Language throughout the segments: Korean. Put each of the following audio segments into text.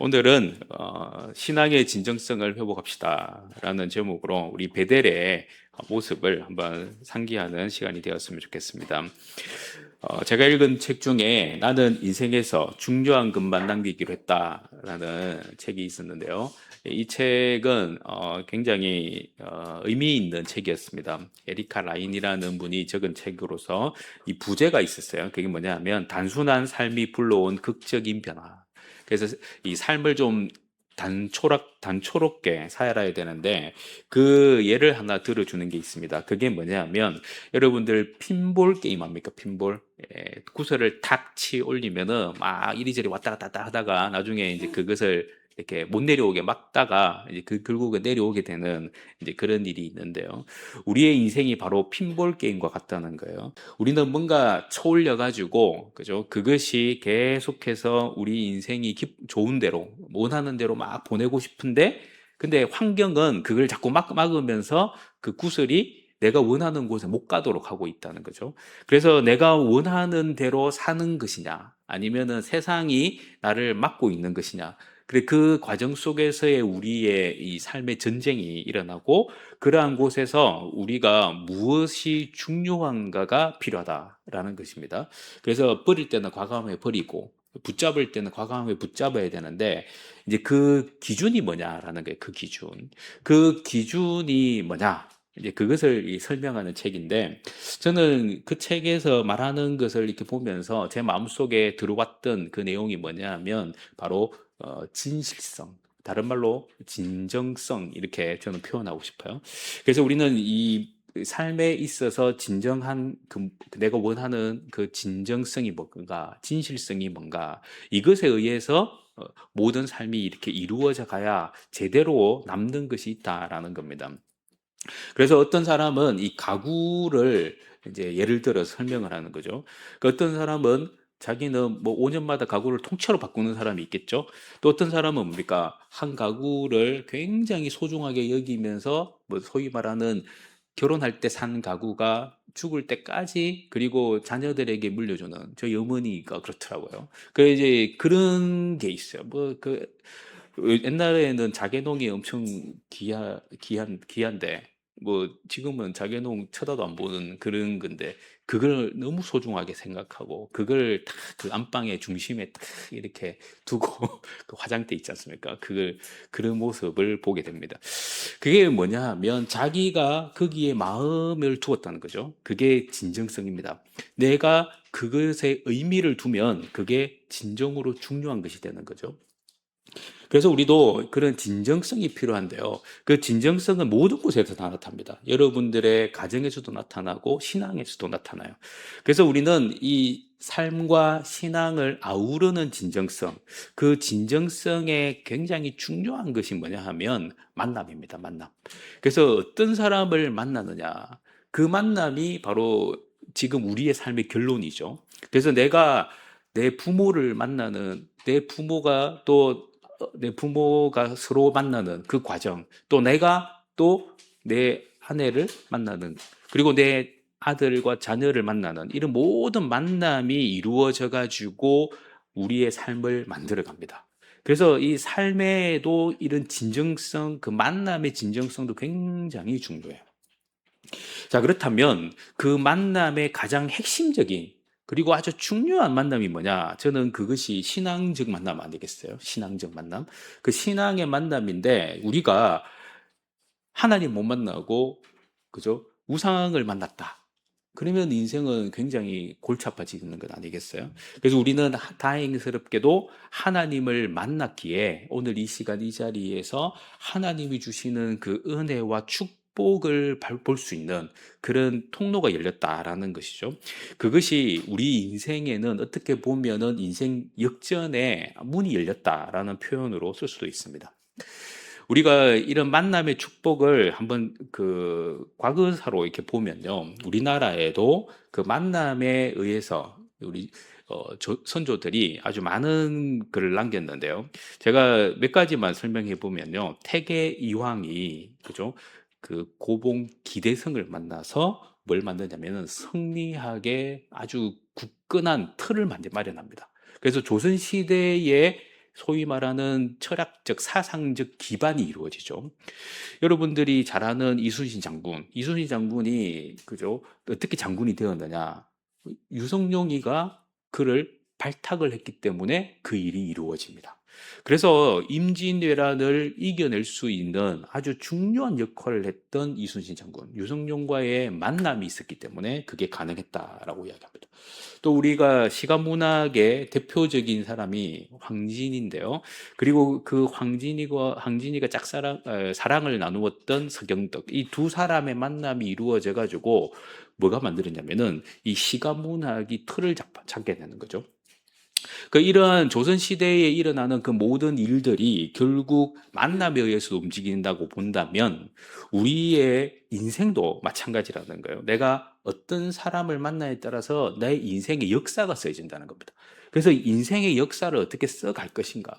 오늘은 신앙의 진정성을 회복합시다라는 제목으로 우리 베델의 모습을 한번 상기하는 시간이 되었으면 좋겠습니다. 제가 읽은 책 중에 나는 인생에서 중요한 것만 남기기로 했다라는 책이 있었는데요. 이 책은 굉장히 의미 있는 책이었습니다. 에리카 라인이라는 분이 적은 책으로서 이 부제가 있었어요. 그게 뭐냐면 단순한 삶이 불러온 극적인 변화. 그래서 이 삶을 좀 단초롭게 살아야 되는데 그 예를 하나 들어주는 게 있습니다. 그게 뭐냐면 여러분들 핀볼 게임 합니까? 핀볼. 구슬을 탁 치 올리면은 막 이리저리 왔다 갔다 하다가 나중에 이제 그것을 이렇게 못 내려오게 막다가 이제 결국에 내려오게 되는 이제 그런 일이 있는데요. 우리의 인생이 바로 핀볼 게임과 같다는 거예요. 우리는 뭔가 쳐올려 가지고 그죠? 그것이 계속해서 우리 인생이 좋은 대로 원하는 대로 막 보내고 싶은데 근데 환경은 그걸 자꾸 막으면서 그 구슬이 내가 원하는 곳에 못 가도록 하고 있다는 거죠. 그래서 내가 원하는 대로 사는 것이냐 아니면은 세상이 나를 막고 있는 것이냐. 그래 그 과정 속에서의 우리의 이 삶의 전쟁이 일어나고 그러한 곳에서 우리가 무엇이 중요한가가 필요하다라는 것입니다. 그래서 버릴 때는 과감하게 버리고 붙잡을 때는 과감하게 붙잡아야 되는데 이제 그 기준이 뭐냐라는 거예요. 그 기준. 그 기준이 뭐냐? 이제 그것을 설명하는 책인데 저는 그 책에서 말하는 것을 이렇게 보면서 제 마음속에 들어왔던 그 내용이 뭐냐면 바로 진실성. 다른 말로 진정성 이렇게 저는 표현하고 싶어요. 그래서 우리는 이 삶에 있어서 진정한 내가 원하는 그 진정성이 뭔가, 진실성이 뭔가 이것에 의해서 모든 삶이 이렇게 이루어져 가야 제대로 남는 것이 있다라는 겁니다. 그래서 어떤 사람은 이 가구를 이제 예를 들어 설명을 하는 거죠. 그 어떤 사람은 자기는 뭐 5년마다 가구를 통째로 바꾸는 사람이 있겠죠. 또 어떤 사람은 뭡니까? 한 가구를 굉장히 소중하게 여기면서 뭐 소위 말하는 결혼할 때 산 가구가 죽을 때까지 그리고 자녀들에게 물려주는 저희 어머니가 그렇더라고요. 그 이제 그런 게 있어요. 뭐 그 옛날에는 자개농이 엄청 귀한데 뭐 지금은 자개농 쳐다도 안 보는 그런 건데 그걸 너무 소중하게 생각하고 그걸 딱 그 안방의 중심에 딱 이렇게 두고 그 화장대 있지 않습니까? 그걸 그런 모습을 보게 됩니다. 그게 뭐냐 하면 자기가 거기에 마음을 두었다는 거죠. 그게 진정성입니다. 내가 그것에 의미를 두면 그게 진정으로 중요한 것이 되는 거죠. 그래서 우리도 그런 진정성이 필요한데요. 그 진정성은 모든 곳에서 다 나타납니다. 여러분들의 가정에서도 나타나고 신앙에서도 나타나요. 그래서 우리는 이 삶과 신앙을 아우르는 진정성, 그 진정성에 굉장히 중요한 것이 뭐냐 하면 만남입니다. 만남. 그래서 어떤 사람을 만나느냐, 그 만남이 바로 지금 우리의 삶의 결론이죠. 그래서 내가 내 부모를 만나는 내 부모가 또 내 부모가 서로 만나는 그 과정, 또 내가 또 내 아내를 만나는, 그리고 내 아들과 자녀를 만나는 이런 모든 만남이 이루어져 가지고 우리의 삶을 만들어 갑니다. 그래서 이 삶에도 이런 진정성, 그 만남의 진정성도 굉장히 중요해요. 자, 그렇다면 그 만남의 가장 핵심적인 그리고 아주 중요한 만남이 뭐냐? 저는 그것이 신앙적 만남 아니겠어요? 신앙적 만남. 그 신앙의 만남인데 우리가 하나님 못 만나고 그죠? 우상을 만났다. 그러면 인생은 굉장히 골치 아파지는 것 아니겠어요? 그래서 우리는 다행스럽게도 하나님을 만났기에 오늘 이 시간 이 자리에서 하나님이 주시는 그 은혜와 축복을 볼 수 있는 그런 통로가 열렸다라는 것이죠. 그것이 우리 인생에는 어떻게 보면은 인생 역전의 문이 열렸다라는 표현으로 쓸 수도 있습니다. 우리가 이런 만남의 축복을 한번 그 과거사로 이렇게 보면요. 우리나라에도 그 만남에 의해서 우리 선조들이 아주 많은 글을 남겼는데요. 제가 몇 가지만 설명해 보면요. 태계 이황이 그죠? 그 고봉 기대성을 만나서 뭘 만드냐면은 성리학의 아주 굳건한 틀을 마련합니다. 그래서 조선 시대에 소위 말하는 철학적, 사상적 기반이 이루어지죠. 여러분들이 잘 아는 이순신 장군, 이순신 장군이 그죠? 어떻게 장군이 되었느냐? 유성룡이가 그를 발탁을 했기 때문에 그 일이 이루어집니다. 그래서 임진왜란을 이겨낼 수 있는 아주 중요한 역할을 했던 이순신 장군, 유성룡과의 만남이 있었기 때문에 그게 가능했다라고 이야기합니다. 또 우리가 시가문학의 대표적인 사람이 황진인데요. 그리고 그 황진이가 사랑을 나누었던 서경덕, 이 두 사람의 만남이 이루어져 가지고 뭐가 만들었냐면은 이 시가문학이 틀을 잡게 되는 거죠. 이러한 조선 시대에 일어나는 그 모든 일들이 결국 만남에 의해서 움직인다고 본다면 우리의 인생도 마찬가지라는 거예요. 내가 어떤 사람을 만나에 따라서 내 인생의 역사가 써진다는 겁니다. 그래서 인생의 역사를 어떻게 써갈 것인가.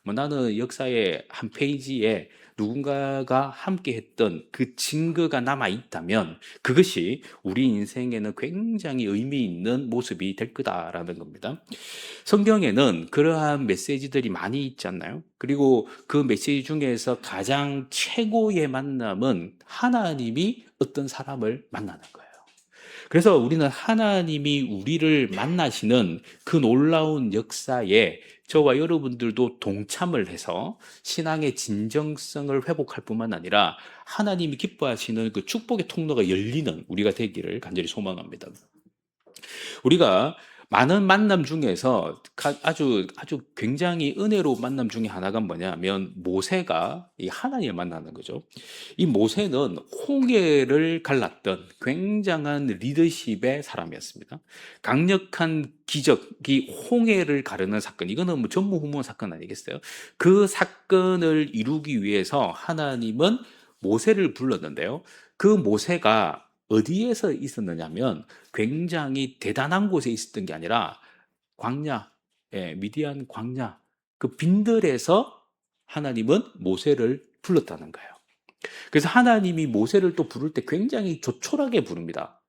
나는 역사의 한 페이지에 누군가가 함께 했던 그 증거가 남아 있다면 그것이 우리 인생에는 굉장히 의미 있는 모습이 될 거다라는 겁니다. 성경에는 그러한 메시지들이 많이 있지 않나요? 그리고 그 메시지 중에서 가장 최고의 만남은 하나님이 어떤 사람을 만나는 거예요. 그래서 우리는 하나님이 우리를 만나시는 그 놀라운 역사에 저와 여러분들도 동참을 해서 신앙의 진정성을 회복할 뿐만 아니라 하나님이 기뻐하시는 그 축복의 통로가 열리는 우리가 되기를 간절히 소망합니다. 우리가 많은 만남 중에서 아주 굉장히 은혜로운 만남 중에 하나가 뭐냐면 모세가 이 하나님을 만나는 거죠. 이 모세는 홍해를 갈랐던 굉장한 리더십의 사람이었습니다. 강력한 기적이 홍해를 가르는 사건, 이거는 뭐 전무후무한 사건 아니겠어요? 그 사건을 이루기 위해서 하나님은 모세를 불렀는데요. 그 모세가 어디에서 있었느냐면 굉장히 대단한 곳에 있었던 게 아니라 광야, 미디안 광야, 그 빈들에서 하나님은 모세를 불렀다는 거예요. 그래서 하나님이 모세를 또 부를 때 굉장히 조촐하게 부릅니다.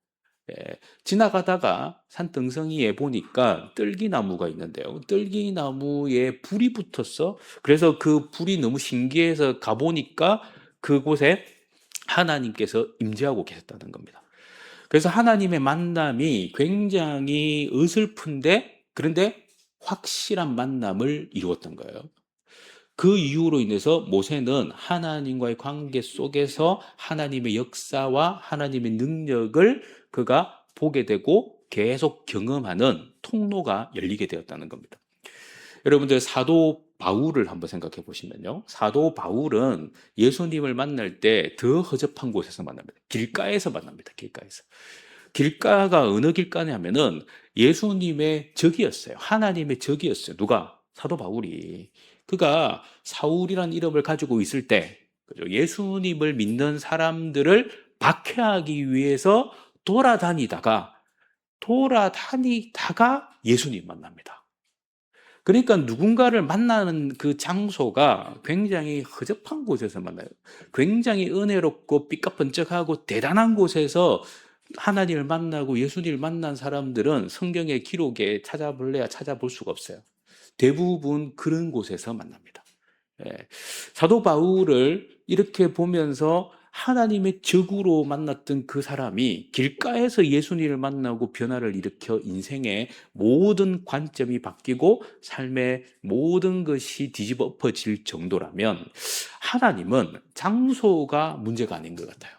지나가다가 산등성이에 보니까 뜰기나무가 있는데요. 뜰기나무에 불이 붙었어. 그래서 그 불이 너무 신기해서 가보니까 그곳에 하나님께서 임재하고 계셨다는 겁니다. 그래서 하나님의 만남이 굉장히 어설픈데 그런데 확실한 만남을 이루었던 거예요. 그 이유로 인해서 모세는 하나님과의 관계 속에서 하나님의 역사와 하나님의 능력을 그가 보게 되고 계속 경험하는 통로가 열리게 되었다는 겁니다. 여러분들 사도 바울을 한번 생각해 보시면요. 사도 바울은 예수님을 만날 때 더 허접한 곳에서 만납니다. 길가에서 만납니다. 길가에서. 길가가 어느 길가냐면은 예수님의 적이었어요. 하나님의 적이었어요. 누가? 사도 바울이. 그가 사울이라는 이름을 가지고 있을 때 그죠? 예수님을 믿는 사람들을 박해하기 위해서 돌아다니다가 예수님 만납니다. 그러니까 누군가를 만나는 그 장소가 굉장히 허접한 곳에서 만나요. 굉장히 은혜롭고 삐까뻔쩍하고 대단한 곳에서 하나님을 만나고 예수님을 만난 사람들은 성경의 기록에 찾아볼래야 찾아볼 수가 없어요. 대부분 그런 곳에서 만납니다. 사도 바울을 이렇게 보면서 하나님의 적으로 만났던 그 사람이 길가에서 예수님을 만나고 변화를 일으켜 인생의 모든 관점이 바뀌고 삶의 모든 것이 뒤집어 엎어질 정도라면 하나님은 장소가 문제가 아닌 것 같아요.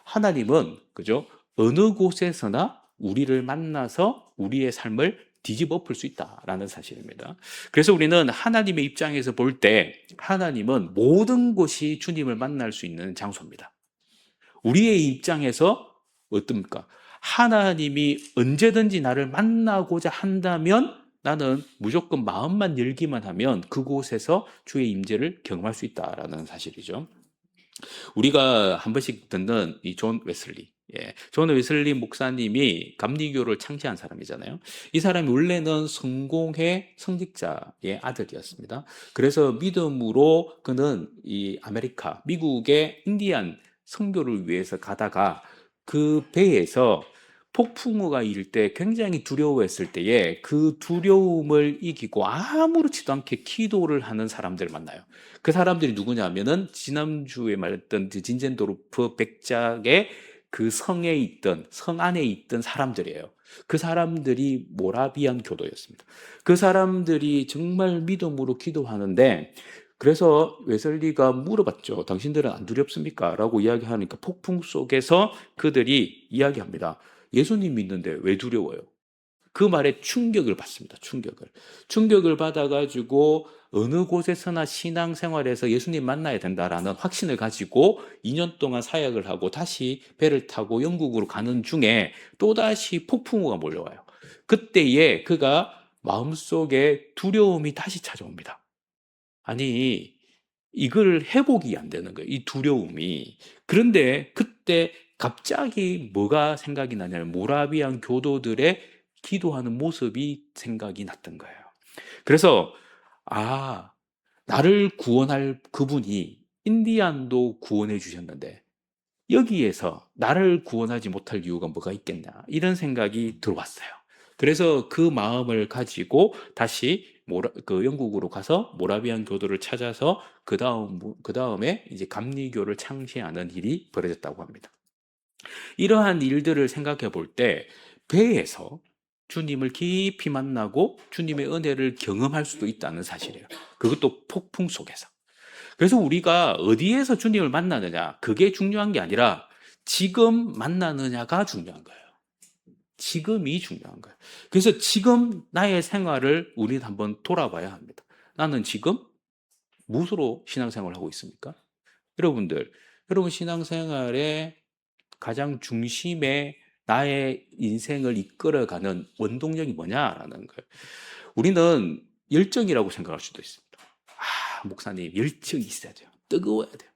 하나님은 그죠? 어느 곳에서나 우리를 만나서 우리의 삶을 뒤집어 엎을 수 있다라는 사실입니다. 그래서 우리는 하나님의 입장에서 볼 때 하나님은 모든 곳이 주님을 만날 수 있는 장소입니다. 우리의 입장에서 어떻습니까? 하나님이 언제든지 나를 만나고자 한다면 나는 무조건 마음만 열기만 하면 그곳에서 주의 임재를 경험할 수 있다라는 사실이죠. 우리가 한 번씩 듣는 이 존 웨슬리. 존 웨슬리 목사님이 감리교를 창시한 사람이잖아요. 이 사람이 원래는 성공회 성직자의 아들이었습니다. 그래서 믿음으로 그는 이 미국의 인디안 선교를 위해서 가다가 그 배에서 폭풍우가 일 때 굉장히 두려워했을 때에 그 두려움을 이기고 아무렇지도 않게 기도를 하는 사람들을 만나요. 그 사람들이 누구냐면은 지난주에 말했던 그 진젠도르프 백작의 그 성 안에 있던 사람들이에요. 그 사람들이 모라비안 교도였습니다. 그 사람들이 정말 믿음으로 기도하는데, 그래서 웨슬리가 물어봤죠. 당신들은 안 두렵습니까? 라고 이야기하니까 폭풍 속에서 그들이 이야기합니다. 예수님 믿는데 왜 두려워요? 그 말에 충격을 받습니다. 충격을 받아가지고 어느 곳에서나 신앙생활에서 예수님 만나야 된다라는 확신을 가지고 2년 동안 사역을 하고 다시 배를 타고 영국으로 가는 중에 또다시 폭풍우가 몰려와요. 그때에 그가 마음속에 두려움이 다시 찾아옵니다. 아니, 이걸 회복이 안 되는 거예요. 이 두려움이. 그런데 그때 갑자기 뭐가 생각이 나냐면 모라비안 교도들의 기도하는 모습이 생각이 났던 거예요. 그래서 아, 나를 구원할 그분이 인디안도 구원해 주셨는데 여기에서 나를 구원하지 못할 이유가 뭐가 있겠냐, 이런 생각이 들어왔어요. 그래서 그 마음을 가지고 다시 그 영국으로 가서 모라비안 교도를 찾아서 그 다음에 이제 감리교를 창시하는 일이 벌어졌다고 합니다. 이러한 일들을 생각해 볼 때 배에서 주님을 깊이 만나고 주님의 은혜를 경험할 수도 있다는 사실이에요. 그것도 폭풍 속에서. 그래서 우리가 어디에서 주님을 만나느냐, 그게 중요한 게 아니라 지금 만나느냐가 중요한 거예요. 지금이 중요한 거예요. 그래서 지금 나의 생활을 우리는 한번 돌아봐야 합니다. 나는 지금 무엇으로 신앙생활을 하고 있습니까? 여러분 신앙생활의 가장 중심에 나의 인생을 이끌어가는 원동력이 뭐냐라는 거예요. 우리는 열정이라고 생각할 수도 있습니다. 목사님, 열정이 있어야 돼요. 뜨거워야 돼요.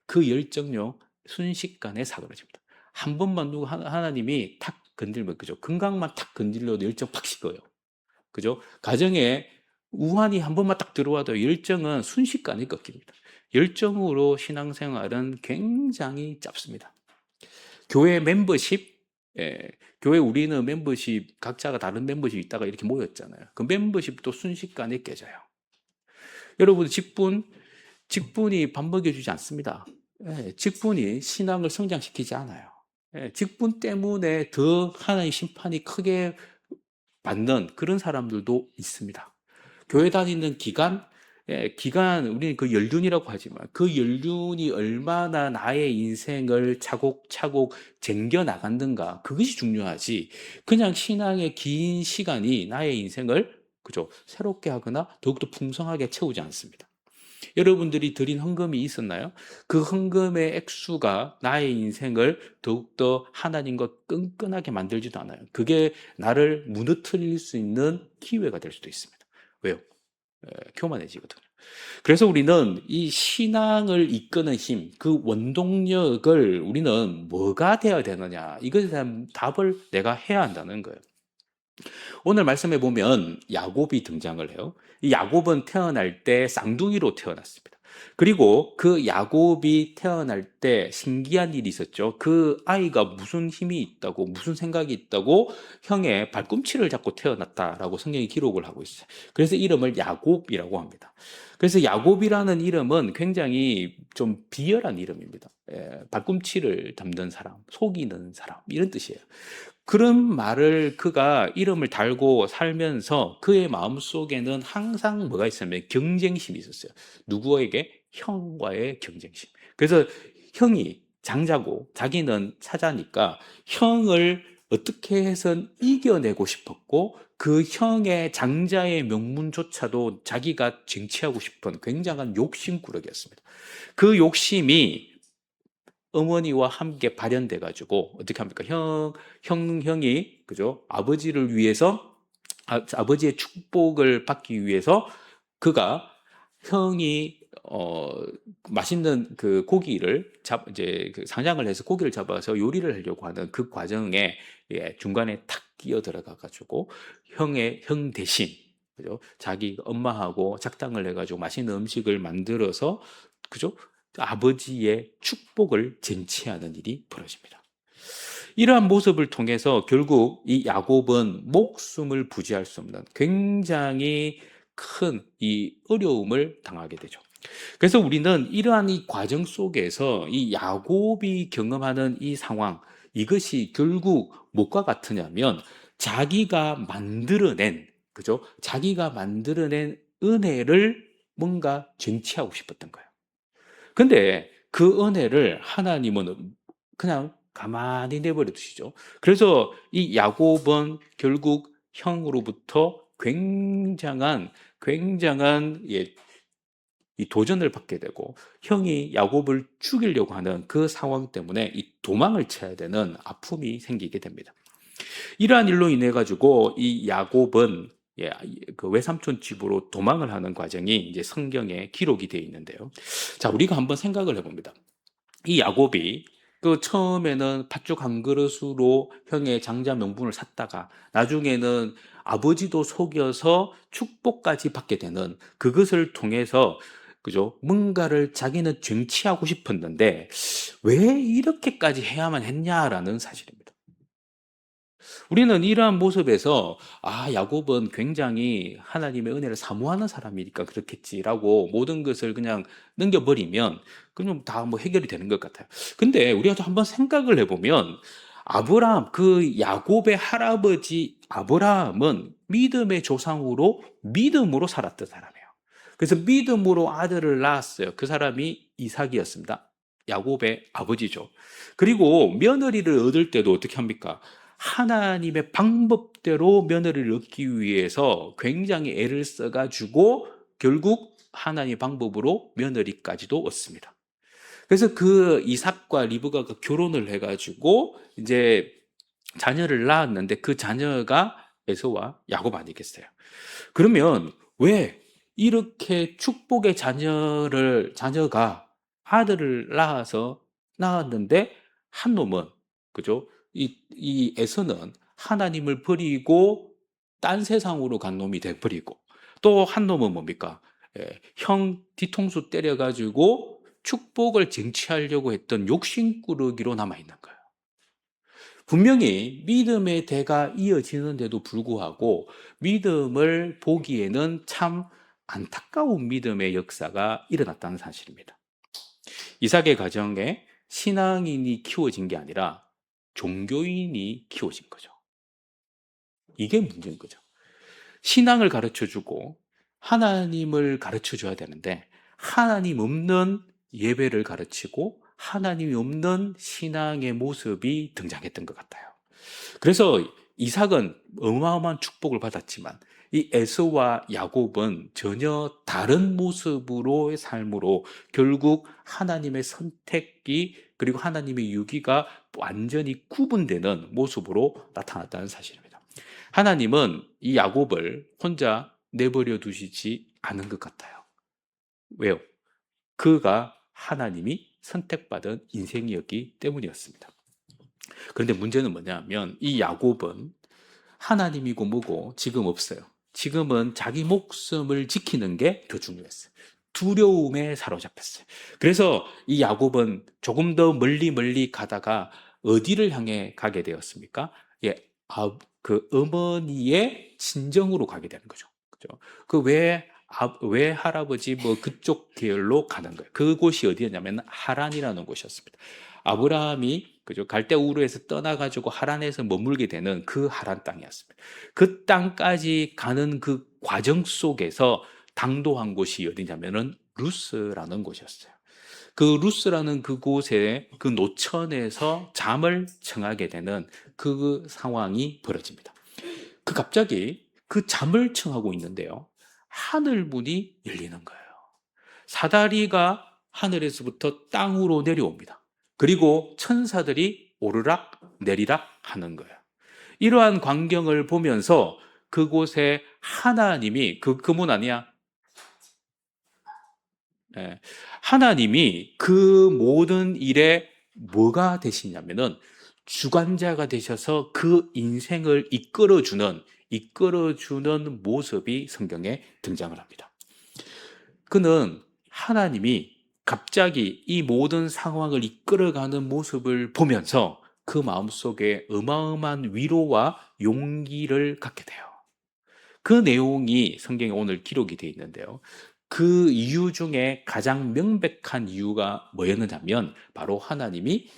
그 열정요, 순식간에 사그러집니다. 한 번만 하나님이 탁 건들면, 그죠? 금강만 탁 건들려도 열정 팍 식어요. 그죠? 가정에 우환이 한 번만 딱 들어와도 열정은 순식간에 꺾입니다. 열정으로 신앙생활은 굉장히 짧습니다. 교회 멤버십, 예, 교회 우리는 멤버십, 각자가 다른 멤버십 있다가 이렇게 모였잖아요. 그 멤버십도 순식간에 깨져요. 여러분, 직분이 밥 먹여주지 않습니다. 예, 직분이 신앙을 성장시키지 않아요. 예, 직분 때문에 더 하나의 심판이 크게 받는 그런 사람들도 있습니다. 교회 다니는 기간, 우리는 그 연륜이라고 하지만 그 연륜이 얼마나 나의 인생을 차곡차곡 쟁겨 나갔는가, 그것이 중요하지. 그냥 신앙의 긴 시간이 나의 인생을, 그죠, 새롭게 하거나 더욱더 풍성하게 채우지 않습니다. 여러분들이 드린 헌금이 있었나요? 그 헌금의 액수가 나의 인생을 더욱더 하나님과 끈끈하게 만들지도 않아요. 그게 나를 무너뜨릴 수 있는 기회가 될 수도 있습니다. 왜요? 교만해지거든요. 그래서 우리는 이 신앙을 이끄는 힘, 그 원동력을 우리는 뭐가 되어야 되느냐, 이것에 대한 답을 내가 해야 한다는 거예요. 오늘 말씀해 보면 야곱이 등장을 해요. 이 야곱은 태어날 때 쌍둥이로 태어났습니다. 그리고 그 야곱이 태어날 때 신기한 일이 있었죠. 그 아이가 무슨 힘이 있다고, 무슨 생각이 있다고 형의 발꿈치를 잡고 태어났다라고 성경이 기록을 하고 있어요. 그래서 이름을 야곱이라고 합니다. 그래서 야곱이라는 이름은 굉장히 좀 비열한 이름입니다. 발꿈치를 담는 사람, 속이는 사람, 이런 뜻이에요. 그런 말을 그가 이름을 달고 살면서 그의 마음속에는 항상 뭐가 있었냐면 경쟁심이 있었어요. 누구에게? 형과의 경쟁심. 그래서 형이 장자고 자기는 사자니까 형을 어떻게 해선 이겨내고 싶었고, 그 형의 장자의 명문조차도 자기가 쟁취하고 싶은 굉장한 욕심꾸러기였습니다. 그 욕심이 어머니와 함께 발현돼 가지고 어떻게 합니까? 형이, 그죠? 아버지를 위해서, 아버지의 축복을 받기 위해서 그가 형이 맛있는 그 고기를 이제 그 상장을 해서 고기를 잡아서 요리를 하려고 하는 그 과정에, 중간에 탁 끼어 들어가 가지고 형 대신, 그죠? 자기 엄마하고 작당을 해 가지고 맛있는 음식을 만들어서, 그죠? 아버지의 축복을 쟁취하는 일이 벌어집니다. 이러한 모습을 통해서 결국 이 야곱은 목숨을 부지할 수 없는 굉장히 큰 이 어려움을 당하게 되죠. 그래서 우리는 이러한 이 과정 속에서 이 야곱이 경험하는 이 상황, 이것이 결국 무엇과 같으냐면 자기가 만들어낸, 그죠? 자기가 만들어낸 은혜를 뭔가 쟁취하고 싶었던 거예요. 근데 그 은혜를 하나님은 그냥 가만히 내버려 두시죠. 그래서 이 야곱은 결국 형으로부터 굉장한 이 도전을 받게 되고, 형이 야곱을 죽이려고 하는 그 상황 때문에 이 도망을 쳐야 되는 아픔이 생기게 됩니다. 이러한 일로 인해 가지고 이 야곱은 그 외삼촌 집으로 도망을 하는 과정이 이제 성경에 기록이 되어 있는데요. 자, 우리가 한번 생각을 해봅니다. 이 야곱이 그 처음에는 팥죽 한 그릇으로 형의 장자 명분을 샀다가 나중에는 아버지도 속여서 축복까지 받게 되는 그것을 통해서, 그죠? 뭔가를 자기는 쟁취하고 싶었는데 왜 이렇게까지 해야만 했냐라는 사실입니다. 우리는 이러한 모습에서 야곱은 굉장히 하나님의 은혜를 사모하는 사람이니까 그렇겠지라고 모든 것을 그냥 넘겨버리면 그냥 다 뭐 해결이 되는 것 같아요. 근데 우리가 또 한번 생각을 해보면 아브라함, 그 야곱의 할아버지 아브라함은 믿음의 조상으로 믿음으로 살았던 사람이에요. 그래서 믿음으로 아들을 낳았어요. 그 사람이 이삭이었습니다. 야곱의 아버지죠. 그리고 며느리를 얻을 때도 어떻게 합니까? 하나님의 방법대로 며느리를 얻기 위해서 굉장히 애를 써가지고 결국 하나님의 방법으로 며느리까지도 얻습니다. 그래서 그 이삭과 리브가가 결혼을 해가지고 이제 자녀를 낳았는데 그 자녀가 에서와 야곱 아니겠어요? 그러면 왜 이렇게 축복의 자녀가 아들을 낳았는데 한 놈은, 그죠? 이 에서는 하나님을 버리고 딴 세상으로 간 놈이 돼버리고, 또 한 놈은 뭡니까? 형 뒤통수 때려가지고 축복을 쟁취하려고 했던 욕심꾸러기로 남아있는 거예요. 분명히 믿음의 대가 이어지는데도 불구하고 믿음을 보기에는 참 안타까운 믿음의 역사가 일어났다는 사실입니다. 이삭의 가정에 신앙인이 키워진 게 아니라 종교인이 키워진 거죠. 이게 문제인 거죠. 신앙을 가르쳐주고 하나님을 가르쳐줘야 되는데 하나님 없는 예배를 가르치고 하나님이 없는 신앙의 모습이 등장했던 것 같아요. 그래서 이삭은 어마어마한 축복을 받았지만 이 에서와 야곱은 전혀 다른 모습으로의 삶으로 결국 하나님의 선택이 그리고 하나님의 유기가 완전히 구분되는 모습으로 나타났다는 사실입니다. 하나님은 이 야곱을 혼자 내버려 두시지 않은 것 같아요. 왜요? 그가 하나님이 선택받은 인생이었기 때문이었습니다. 그런데 문제는 뭐냐면 이 야곱은 하나님이고 뭐고 지금 없어요. 지금은 자기 목숨을 지키는 게 더 중요했어요. 두려움에 사로잡혔어요. 그래서 이 야곱은 조금 더 멀리 가다가 어디를 향해 가게 되었습니까? 그 어머니의 친정으로 가게 되는 거죠. 그죠? 왜 할아버지 뭐 그쪽 계열로 가는 거예요. 그곳이 어디였냐면 하란이라는 곳이었습니다. 아브라함이 그죠? 갈대우르에서 떠나가지고 하란에서 머물게 되는 그 하란 땅이었습니다. 그 땅까지 가는 그 과정 속에서 당도한 곳이 어디냐면은 루스라는 곳이었어요. 그 루스라는 그곳에 그 노천에서 잠을 청하게 되는 그 상황이 벌어집니다. 갑자기 그 잠을 청하고 있는데요. 하늘문이 열리는 거예요. 사다리가 하늘에서부터 땅으로 내려옵니다. 그리고 천사들이 오르락 내리락 하는 거예요. 이러한 광경을 보면서 그곳에 하나님이 그 문 아니야? 하나님이 그 모든 일에 뭐가 되시냐면은 주관자가 되셔서 그 인생을 이끌어주는 모습이 성경에 등장을 합니다. 그는 하나님이 갑자기 이 모든 상황을 이끌어가는 모습을 보면서 그 마음속에 어마어마한 위로와 용기를 갖게 돼요. 그 내용이 성경에 오늘 기록이 되어 있는데요. 그 이유 중에 가장 명백한 이유가 뭐였느냐면 바로 하나님이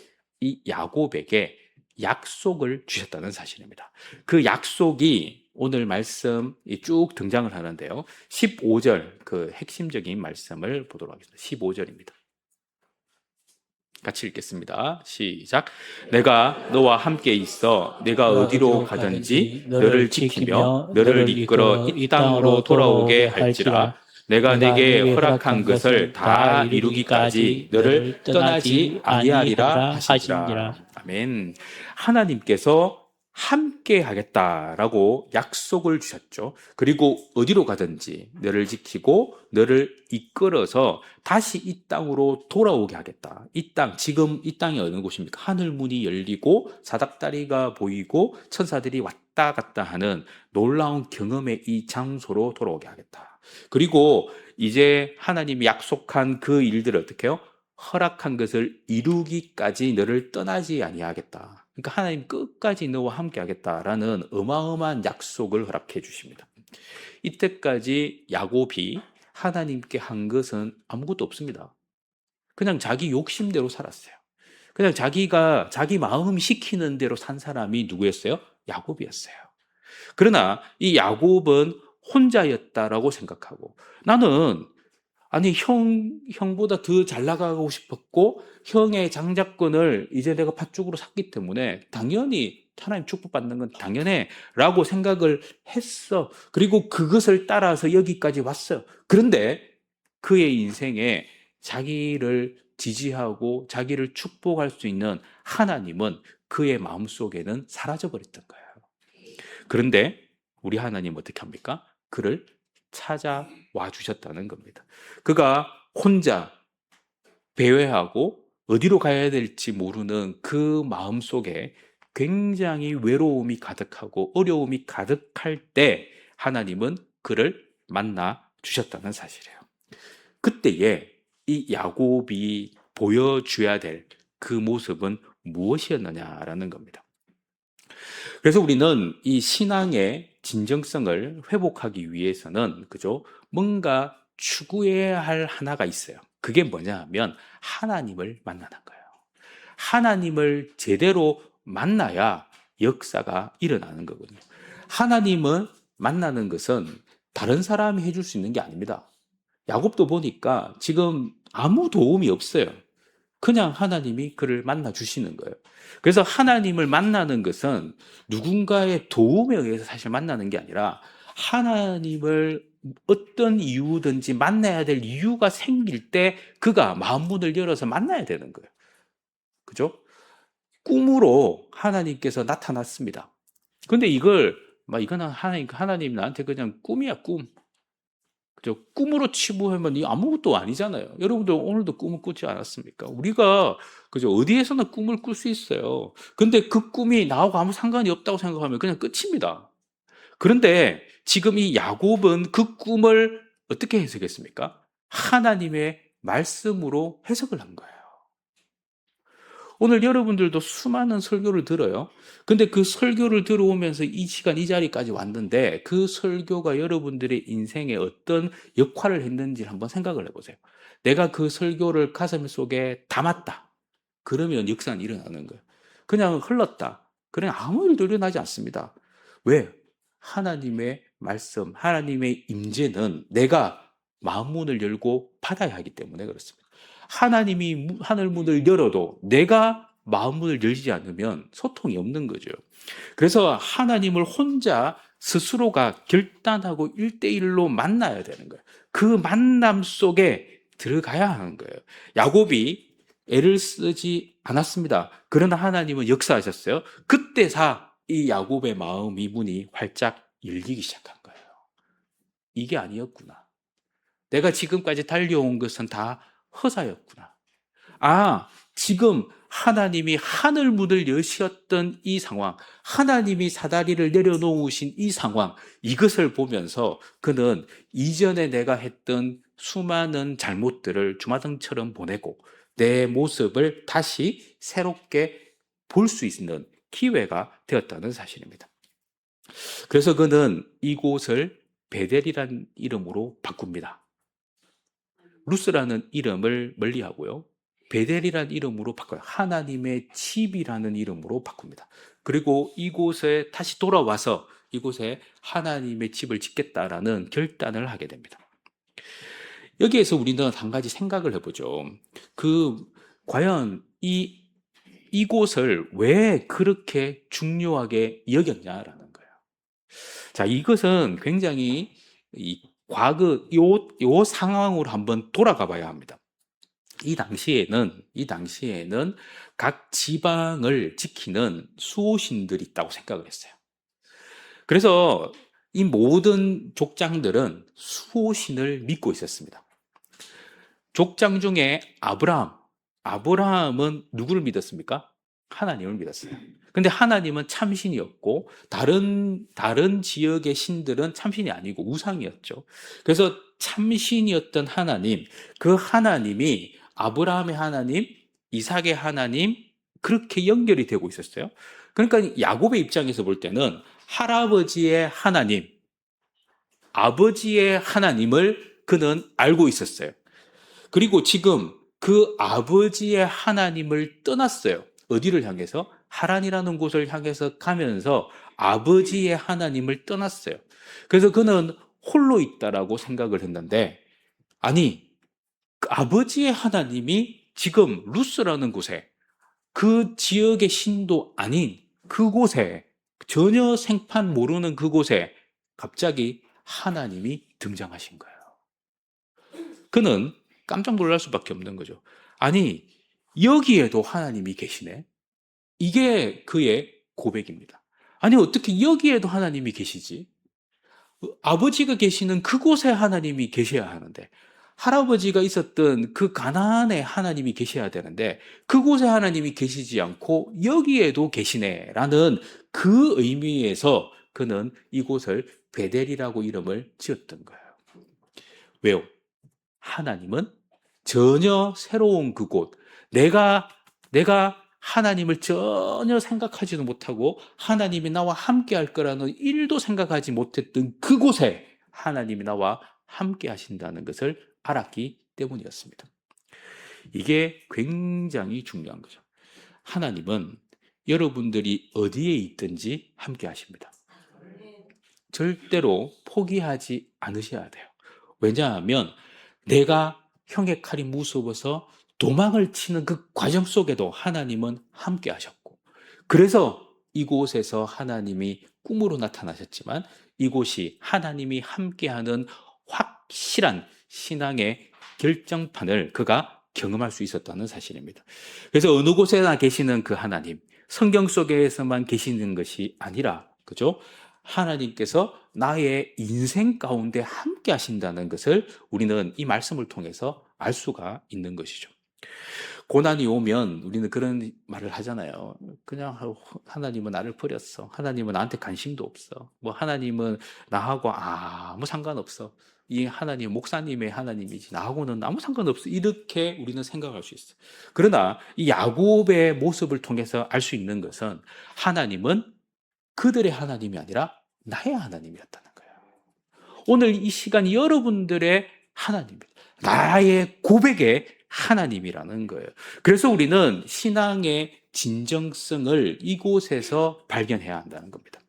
이 야곱에게 약속을 주셨다는 사실입니다. 그 약속이 오늘 말씀이 쭉 등장을 하는데요. 15절 그 핵심적인 말씀을 보도록 하겠습니다. 15절입니다. 같이 읽겠습니다. 시작. 내가 너와 함께 있어 내가 어디로 가든지 너를 지키며 너를 이끌어 이 땅으로 돌아오게 할지라. 내가 내게 허락한 것을 다 이루기까지 너를 떠나지 아니하리라 하시니라. 아멘. 하나님께서 함께 하겠다라고 약속을 주셨죠. 그리고 어디로 가든지 너를 지키고 너를 이끌어서 다시 이 땅으로 돌아오게 하겠다. 이 땅, 지금 이 땅이 어느 곳입니까? 하늘 문이 열리고 사닥다리가 보이고 천사들이 왔다 갔다 하는 놀라운 경험의 이 장소로 돌아오게 하겠다. 그리고 이제 하나님이 약속한 그 일들을 어떻게 해요? 허락한 것을 이루기까지 너를 떠나지 아니하겠다. 그러니까 하나님 끝까지 너와 함께 하겠다라는 어마어마한 약속을 허락해 주십니다. 이때까지 야곱이 하나님께 한 것은 아무것도 없습니다. 그냥 자기 욕심대로 살았어요. 그냥 자기가 자기 마음 시키는 대로 산 사람이 누구였어요? 야곱이었어요. 그러나 이 야곱은 혼자였다라고 생각하고 나는 아니 형보다 더 잘 나가고 싶었고 형의 장자권을 이제 내가 팥죽으로 샀기 때문에 당연히 하나님 축복받는 건 당연해 라고 생각을 했어. 그리고 그것을 따라서 여기까지 왔어요. 그런데 그의 인생에 자기를 지지하고 자기를 축복할 수 있는 하나님은 그의 마음속에는 사라져버렸던 거예요. 그런데 우리 하나님 어떻게 합니까? 그를 찾아와 주셨다는 겁니다. 그가 혼자 배회하고 어디로 가야 될지 모르는 그 마음속에 굉장히 외로움이 가득하고 어려움이 가득할 때 하나님은 그를 만나 주셨다는 사실이에요. 그때에 이 야곱이 보여줘야 될 그 모습은 무엇이었느냐라는 겁니다. 그래서 우리는 이 신앙의 진정성을 회복하기 위해서는 그죠? 뭔가 추구해야 할 하나가 있어요. 그게 뭐냐 하면 하나님을 만나는 거예요. 하나님을 제대로 만나야 역사가 일어나는 거거든요. 하나님을 만나는 것은 다른 사람이 해줄 수 있는 게 아닙니다. 야곱도 보니까 지금 아무 도움이 없어요. 그냥 하나님이 그를 만나 주시는 거예요. 그래서 하나님을 만나는 것은 누군가의 도움에 의해서 사실 만나는 게 아니라 하나님을 어떤 이유든지 만나야 될 이유가 생길 때 그가 마음문을 열어서 만나야 되는 거예요. 그죠? 꿈으로 하나님께서 나타났습니다. 근데 이걸 이거는 하나님 나한테 그냥 꿈이야, 꿈. 그죠? 꿈으로 치부하면 이 아무것도 아니잖아요. 여러분들 오늘도 꿈을 꾸지 않았습니까? 우리가 그죠? 어디에서나 꿈을 꿀 수 있어요. 근데 그 꿈이 나하고 아무 상관이 없다고 생각하면 그냥 끝입니다. 그런데 지금 이 야곱은 그 꿈을 어떻게 해석했습니까? 하나님의 말씀으로 해석을 한 거예요. 오늘 여러분들도 수많은 설교를 들어요. 근데 그 설교를 들어오면서 이 시간 이 자리까지 왔는데 그 설교가 여러분들의 인생에 어떤 역할을 했는지를 한번 생각을 해보세요. 내가 그 설교를 가슴 속에 담았다. 그러면 역사는 일어나는 거예요. 그냥 흘렀다. 그냥 아무 일도 일어나지 않습니다. 왜? 하나님의 말씀, 하나님의 임재는 내가 마음문을 열고 받아야 하기 때문에 그렇습니다. 하나님이 하늘문을 열어도 내가 마음문을 열지 않으면 소통이 없는 거죠. 그래서 하나님을 혼자 스스로가 결단하고 1대1로 만나야 되는 거예요. 그 만남 속에 들어가야 하는 거예요. 야곱이 애를 쓰지 않았습니다. 그러나 하나님은 역사하셨어요. 그때사 이 야곱의 마음이 문이 활짝 열리기 시작한 거예요. 이게 아니었구나. 내가 지금까지 달려온 것은 다 허사였구나. 지금 하나님이 하늘 문을 여셨던 이 상황, 하나님이 사다리를 내려놓으신 이 상황, 이것을 보면서 그는 이전에 내가 했던 수많은 잘못들을 주마등처럼 보내고 내 모습을 다시 새롭게 볼 수 있는 기회가 되었다는 사실입니다. 그래서 그는 이곳을 베델이라는 이름으로 바꿉니다. 루스라는 이름을 멀리하고요. 베델이라는 이름으로 바꿔요. 하나님의 집이라는 이름으로 바꿉니다. 그리고 이곳에 다시 돌아와서 이곳에 하나님의 집을 짓겠다라는 결단을 하게 됩니다. 여기에서 우리는 한 가지 생각을 해보죠. 과연 이곳을 왜 그렇게 중요하게 여겼냐라는 거예요. 자, 이것은 굉장히 과거 요 상황으로 한번 돌아가 봐야 합니다. 이 당시에는 각 지방을 지키는 수호신들이 있다고 생각을 했어요. 그래서 이 모든 족장들은 수호신을 믿고 있었습니다. 족장 중에 아브라함은 누구를 믿었습니까? 하나님을 믿었어요. 근데 하나님은 참신이었고 다른 지역의 신들은 참신이 아니고 우상이었죠. 그래서 참신이었던 하나님, 그 하나님이 아브라함의 하나님, 이삭의 하나님, 그렇게 연결이 되고 있었어요. 그러니까 야곱의 입장에서 볼 때는 할아버지의 하나님, 아버지의 하나님을 그는 알고 있었어요. 그리고 지금 그 아버지의 하나님을 떠났어요. 어디를 향해서? 하란이라는 곳을 향해서 가면서 아버지의 하나님을 떠났어요. 그래서 그는 홀로 있다라고 생각을 했는데, 아니, 그 아버지의 하나님이 지금 루스라는 곳에, 그 지역의 신도 아닌 그곳에, 전혀 생판 모르는 그곳에 갑자기 하나님이 등장하신 거예요. 그는 깜짝 놀랄 수밖에 없는 거죠. 아니, 여기에도 하나님이 계시네? 이게 그의 고백입니다. 아니, 어떻게 여기에도 하나님이 계시지? 아버지가 계시는 그곳에 하나님이 계셔야 하는데, 할아버지가 있었던 그 가나안에 하나님이 계셔야 되는데, 그곳에 하나님이 계시지 않고 여기에도 계시네라는 그 의미에서 그는 이곳을 베델이라고 이름을 지었던 거예요. 왜요? 하나님은 전혀 새로운 그곳, 내가 하나님을 전혀 생각하지도 못하고 하나님이 나와 함께 할 거라는 일도 생각하지 못했던 그곳에 하나님이 나와 함께 하신다는 것을 알았기 때문이었습니다. 이게 굉장히 중요한 거죠. 하나님은 여러분들이 어디에 있든지 함께 하십니다. 절대로 포기하지 않으셔야 돼요. 왜냐하면 내가 형의 칼이 무서워서 도망을 치는 그 과정 속에도 하나님은 함께 하셨고, 그래서 이곳에서 하나님이 꿈으로 나타나셨지만 이곳이 하나님이 함께하는 확실한 신앙의 결정판을 그가 경험할 수 있었다는 사실입니다. 그래서 어느 곳에나 계시는 그 하나님, 성경 속에서만 계시는 것이 아니라, 그죠? 하나님께서 나의 인생 가운데 함께 하신다는 것을 우리는 이 말씀을 통해서 알 수가 있는 것이죠. 고난이 오면 우리는 그런 말을 하잖아요. 그냥 하나님은 나를 버렸어. 하나님은 나한테 관심도 없어. 뭐 하나님은 나하고 아무 상관없어. 이 하나님 목사님의 하나님이지 나하고는 아무 상관없어. 이렇게 우리는 생각할 수 있어요. 그러나 이 야곱의 모습을 통해서 알 수 있는 것은 하나님은 그들의 하나님이 아니라 나의 하나님이었다는 거예요. 오늘 이 시간 여러분들의 하나님입니다. 나의 고백의 하나님이라는 거예요. 그래서 우리는 신앙의 진정성을 이곳에서 발견해야 한다는 겁니다.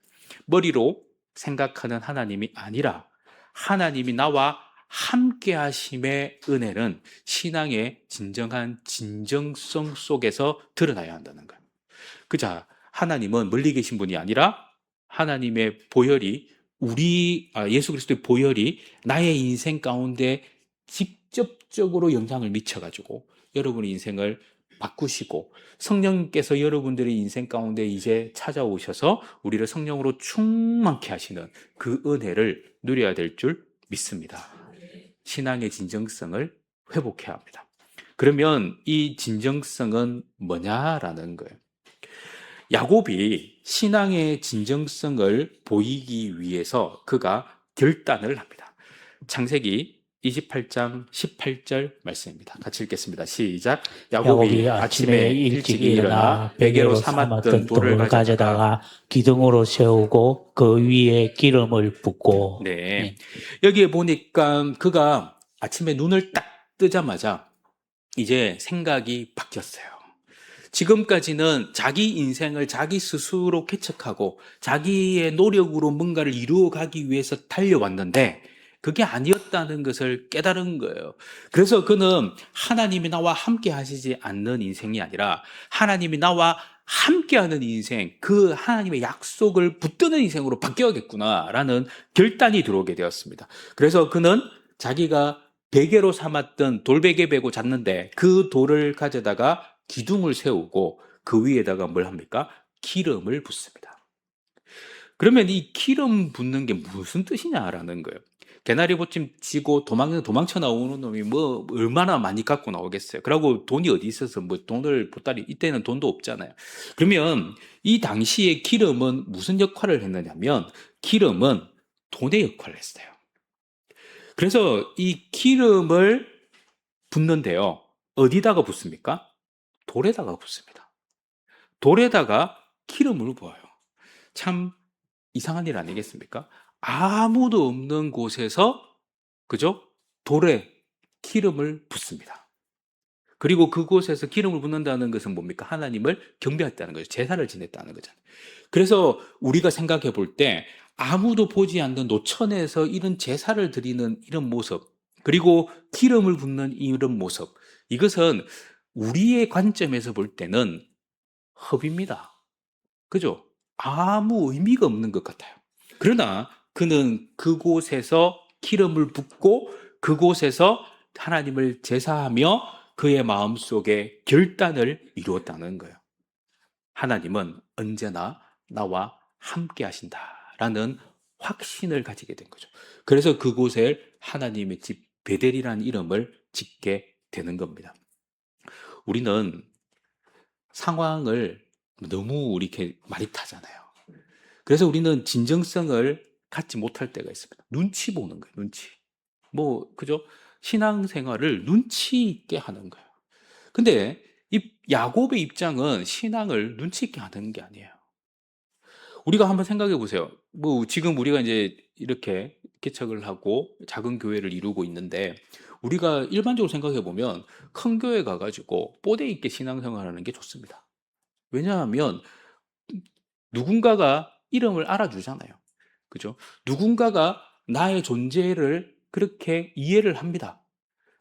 머리로 생각하는 하나님이 아니라 하나님이 나와 함께 하심의 은혜는 신앙의 진정한 진정성 속에서 드러나야 한다는 거예요. 그자, 하나님은 멀리 계신 분이 아니라 하나님의 보혈이 예수 그리스도의 보혈이 나의 인생 가운데 직접적으로 영향을 미쳐가지고 여러분의 인생을 바꾸시고 성령께서 여러분들의 인생 가운데 이제 찾아오셔서 우리를 성령으로 충만케 하시는 그 은혜를 누려야 될 줄 믿습니다. 신앙의 진정성을 회복해야 합니다. 그러면 이 진정성은 뭐냐라는 거예요. 야곱이 신앙의 진정성을 보이기 위해서 그가 결단을 합니다. 창세기 28장 18절 말씀입니다. 같이 읽겠습니다. 시작. 야곱이 아침에 일찍 일어나 베개로 삼았던 돌을 가져다가 기둥으로 세우고 그 위에 기름을 붓고. 네. 여기에 보니까 그가 아침에 눈을 딱 뜨자마자 이제 생각이 바뀌었어요. 지금까지는 자기 인생을 자기 스스로 개척하고 자기의 노력으로 뭔가를 이루어가기 위해서 달려왔는데 그게 아니었다는 것을 깨달은 거예요. 그래서 그는 하나님이 나와 함께 하시지 않는 인생이 아니라 하나님이 나와 함께하는 인생, 그 하나님의 약속을 붙드는 인생으로 바뀌어야겠구나라는 결단이 들어오게 되었습니다. 그래서 그는 자기가 베개로 삼았던 돌베개 베고 잤는데 그 돌을 가져다가 기둥을 세우고 그 위에다가 뭘 합니까? 기름을 붓습니다. 그러면 이 기름 붓는 게 무슨 뜻이냐라는 거예요. 개나리 보침 지고 도망쳐 나오는 놈이 뭐 얼마나 많이 갖고 나오겠어요. 그러고 돈이 어디 있어서 뭐 돈을 보따리, 이때는 돈도 없잖아요. 그러면 이 당시에 기름은 무슨 역할을 했느냐면 기름은 돈의 역할을 했어요. 그래서 이 기름을 붓는데요. 어디다가 붓습니까? 돌에다가 붓습니다. 돌에다가 기름을 부어요. 참 이상한 일 아니겠습니까? 아무도 없는 곳에서, 그죠? 돌에 기름을 붓습니다. 그리고 그곳에서 기름을 붓는다는 것은 뭡니까? 하나님을 경배했다는 거죠. 제사를 지냈다는 거잖아요. 그래서 우리가 생각해 볼 때 아무도 보지 않는 노천에서 이런 제사를 드리는 이런 모습, 그리고 기름을 붓는 이런 모습, 이것은 우리의 관점에서 볼 때는 헛입니다. 그죠? 아무 의미가 없는 것 같아요. 그러나 그는 그곳에서 기름을 붓고 그곳에서 하나님을 제사하며 그의 마음속에 결단을 이루었다는 거예요. 하나님은 언제나 나와 함께 하신다라는 확신을 가지게 된 거죠. 그래서 그곳에 하나님의 집 베델이라는 이름을 짓게 되는 겁니다. 우리는 상황을 너무 이렇게 많이 타잖아요. 그래서 우리는 진정성을 갖지 못할 때가 있습니다. 눈치 보는 거예요, 눈치. 그죠? 신앙생활을 눈치 있게 하는 거예요. 근데 이 야곱의 입장은 신앙을 눈치 있게 하는 게 아니에요. 우리가 한번 생각해 보세요. 지금 우리가 이제 이렇게 개척을 하고 작은 교회를 이루고 있는데 우리가 일반적으로 생각해 보면 큰 교회 가가지고 뽀대 있게 신앙생활 하는 게 좋습니다. 왜냐하면 누군가가 이름을 알아주잖아요. 그죠? 누군가가 나의 존재를 그렇게 이해를 합니다.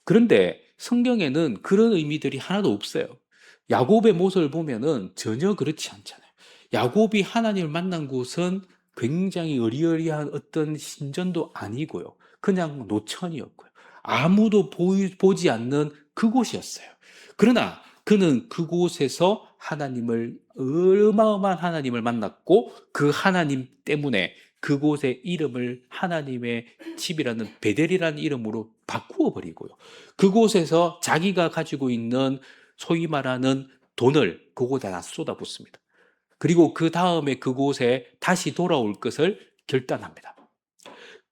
그런데 성경에는 그런 의미들이 하나도 없어요. 야곱의 모습을 보면은 전혀 그렇지 않잖아요. 야곱이 하나님을 만난 곳은 굉장히 어리어리한 어떤 신전도 아니고요. 그냥 노천이었고요. 아무도 보지 않는 그곳이었어요. 그러나 그는 그곳에서 어마어마한 하나님을 만났고 그 하나님 때문에 그곳의 이름을 하나님의 집이라는 베델이라는 이름으로 바꾸어 버리고요. 그곳에서 자기가 가지고 있는 소위 말하는 돈을 그곳에다 쏟아붓습니다. 그리고 그 다음에 그곳에 다시 돌아올 것을 결단합니다.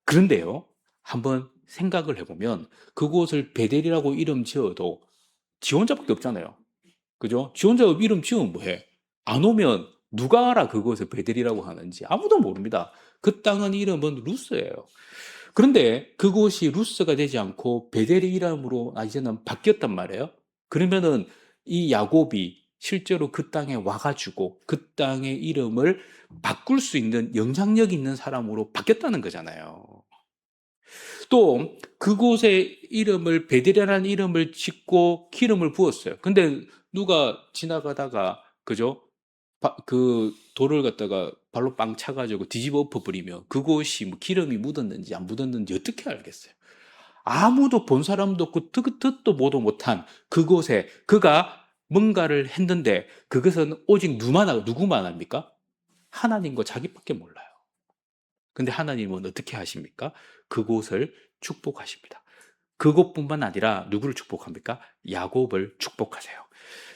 그런데요, 한번 생각을 해보면 그곳을 베델이라고 이름 지어도 지 혼자밖에 없잖아요. 그죠? 지 혼자 이름 지으면 뭐해? 안 오면 누가 알아 그것을 베델이라고 하는지? 아무도 모릅니다. 그 땅은 이름은 루스예요. 그런데 그곳이 루스가 되지 않고 베델의 이름으로 이제는 바뀌었단 말이에요. 그러면은 이 야곱이 실제로 그 땅에 와가지고 그 땅의 이름을 바꿀 수 있는 영향력 있는 사람으로 바뀌었다는 거잖아요. 또 그곳의 이름을 베델이라는 이름을 짓고 기름을 부었어요. 근데 누가 지나가다가 그죠? 그 돌을 갖다가 발로 빵 차가지고 뒤집어 엎어버리면 그곳이 뭐 기름이 묻었는지 안 묻었는지 어떻게 알겠어요? 아무도 본 사람도 없고 듣도 보도 못한 그곳에 그가 뭔가를 했는데 그것은 오직 누구만 합니까? 하나님과 자기밖에 몰라요. 근데 하나님은 어떻게 하십니까? 그곳을 축복하십니다. 그것뿐만 아니라 누구를 축복합니까? 야곱을 축복하세요.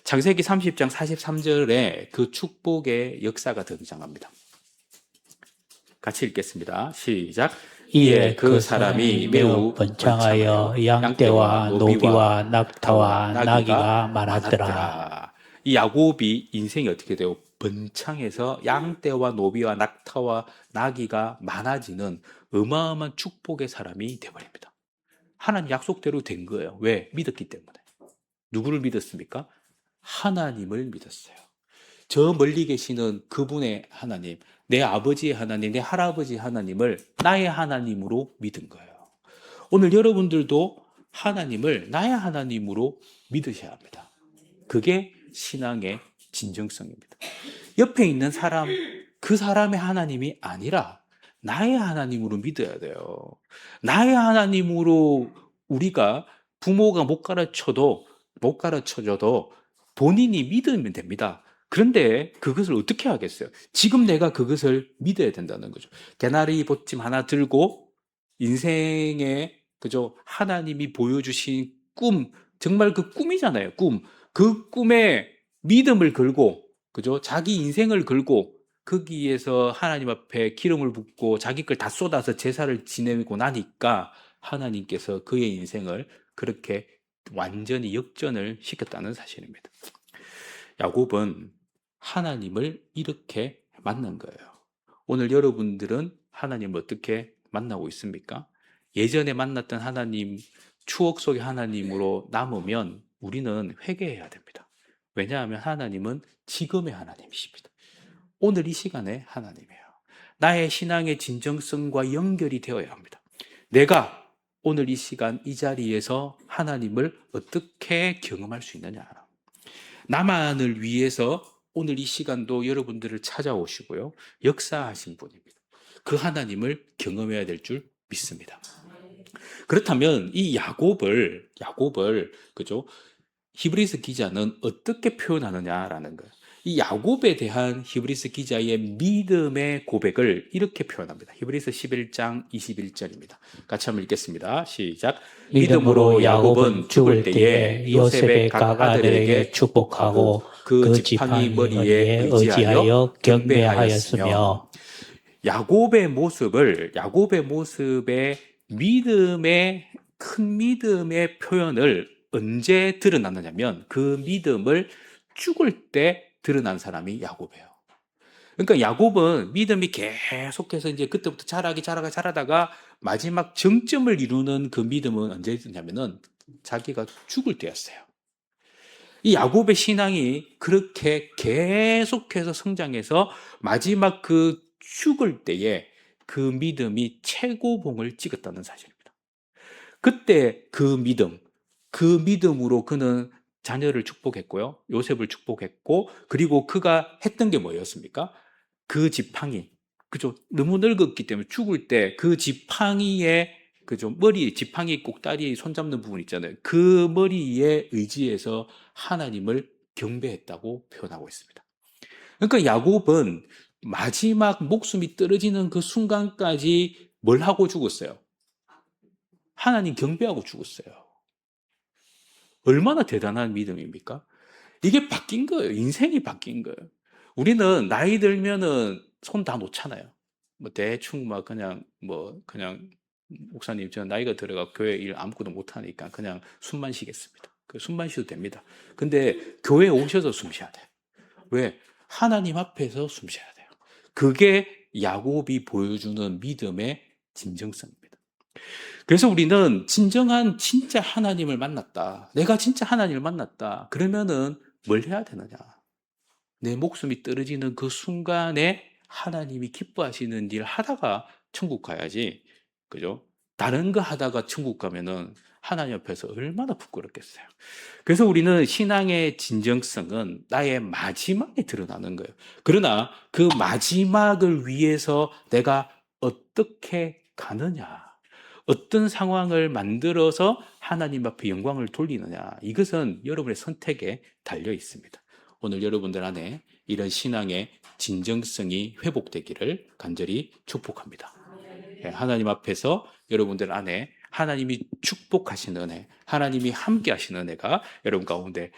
창세기 30장 43절에 그 축복의 역사가 등장합니다. 같이 읽겠습니다. 시작. 이에 그 사람이 매우 번창하여 양떼와 노비와 낙타와 나귀가 많았더라. 이 야곱이 인생이 어떻게 돼요? 번창해서 양떼와 노비와 낙타와 나귀가 많아지는 어마어마한 축복의 사람이 되어버립니다. 하나님 약속대로 된 거예요. 왜? 믿었기 때문에. 누구를 믿었습니까? 하나님을 믿었어요. 저 멀리 계시는 그분의 하나님, 내 아버지의 하나님, 내 할아버지의 하나님을 나의 하나님으로 믿은 거예요. 오늘 여러분들도 하나님을 나의 하나님으로 믿으셔야 합니다. 그게 신앙의 진정성입니다. 옆에 있는 사람, 그 사람의 하나님이 아니라 나의 하나님으로 믿어야 돼요. 나의 하나님으로 우리가 부모가 못 가르쳐줘도 본인이 믿으면 됩니다. 그런데 그것을 어떻게 하겠어요? 지금 내가 그것을 믿어야 된다는 거죠. 개나리 보침 하나 들고 인생에 그죠? 하나님이 보여주신 꿈, 정말 그 꿈이잖아요. 꿈. 그 꿈에 믿음을 걸고 그죠? 자기 인생을 걸고 거기에서 하나님 앞에 기름을 붓고 자기 걸 다 쏟아서 제사를 지내고 나니까 하나님께서 그의 인생을 그렇게 완전히 역전을 시켰다는 사실입니다. 야곱은 하나님을 이렇게 만난 거예요. 오늘 여러분들은 하나님을 어떻게 만나고 있습니까? 예전에 만났던 하나님, 추억 속의 하나님으로 남으면 우리는 회개해야 됩니다. 왜냐하면 하나님은 지금의 하나님이십니다. 오늘 이 시간에 하나님이에요. 나의 신앙의 진정성과 연결이 되어야 합니다. 내가 오늘 이 시간 이 자리에서 하나님을 어떻게 경험할 수 있느냐. 나만을 위해서 오늘 이 시간도 여러분들을 찾아오시고요. 역사하신 분입니다. 그 하나님을 경험해야 될 줄 믿습니다. 그렇다면 이 야곱을 그죠? 히브리서 기자는 어떻게 표현하느냐라는 거예요. 이 야곱에 대한 히브리서 기자의 믿음의 고백을 이렇게 표현합니다. 히브리서 11장 21절입니다. 같이 한번 읽겠습니다. 시작. 믿음으로 야곱은 죽을 때에 요셉의 각 아들에게 축복하고 그 지팡이 머리에 의지하여 경배하였으며. 야곱의 모습의 믿음의 큰 믿음의 표현을 언제 드러나느냐면 그 믿음을 죽을 때 드러난 사람이 야곱이에요. 그러니까 야곱은 믿음이 계속해서 이제 그때부터 자라다가 마지막 정점을 이루는 그 믿음은 언제였냐면은 자기가 죽을 때였어요. 이 야곱의 신앙이 그렇게 계속해서 성장해서 마지막 그 죽을 때에 그 믿음이 최고봉을 찍었다는 사실입니다. 그때 그 믿음으로 그는 자녀를 축복했고요. 요셉을 축복했고, 그리고 그가 했던 게 뭐였습니까? 그 지팡이, 그죠? 너무 늙었기 때문에 죽을 때 그 지팡이의 그죠? 지팡이 꼭다리 손잡는 부분 있잖아요. 그 머리에 의지해서 하나님을 경배했다고 표현하고 있습니다. 그러니까 야곱은 마지막 목숨이 떨어지는 그 순간까지 뭘 하고 죽었어요? 하나님 경배하고 죽었어요. 얼마나 대단한 믿음입니까? 이게 바뀐 거예요. 인생이 바뀐 거예요. 우리는 나이 들면은 손 다 놓잖아요. 대충 그냥 목사님 저 나이가 들어가 교회 일 아무것도 못 하니까 그냥 숨만 쉬겠습니다. 숨만 쉬어도 됩니다. 근데 교회에 오셔서 숨 쉬어야 돼요. 왜? 하나님 앞에서 숨 쉬어야 돼요. 그게 야곱이 보여주는 믿음의 진정성입니다. 그래서 우리는 진짜 하나님을 만났다. 내가 진짜 하나님을 만났다. 그러면은 뭘 해야 되느냐? 내 목숨이 떨어지는 그 순간에 하나님이 기뻐하시는 일 하다가 천국 가야지. 그죠? 다른 거 하다가 천국 가면은 하나님 앞에서 얼마나 부끄럽겠어요. 그래서 우리는 신앙의 진정성은 나의 마지막에 드러나는 거예요. 그러나 그 마지막을 위해서 내가 어떻게 가느냐? 어떤 상황을 만들어서 하나님 앞에 영광을 돌리느냐? 이것은 여러분의 선택에 달려 있습니다. 오늘 여러분들 안에 이런 신앙의 진정성이 회복되기를 간절히 축복합니다. 하나님 앞에서 여러분들 안에 하나님이 축복하시는 은혜, 하나님이 함께 하시는 은혜가 여러분 가운데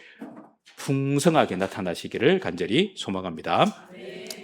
풍성하게 나타나시기를 간절히 소망합니다.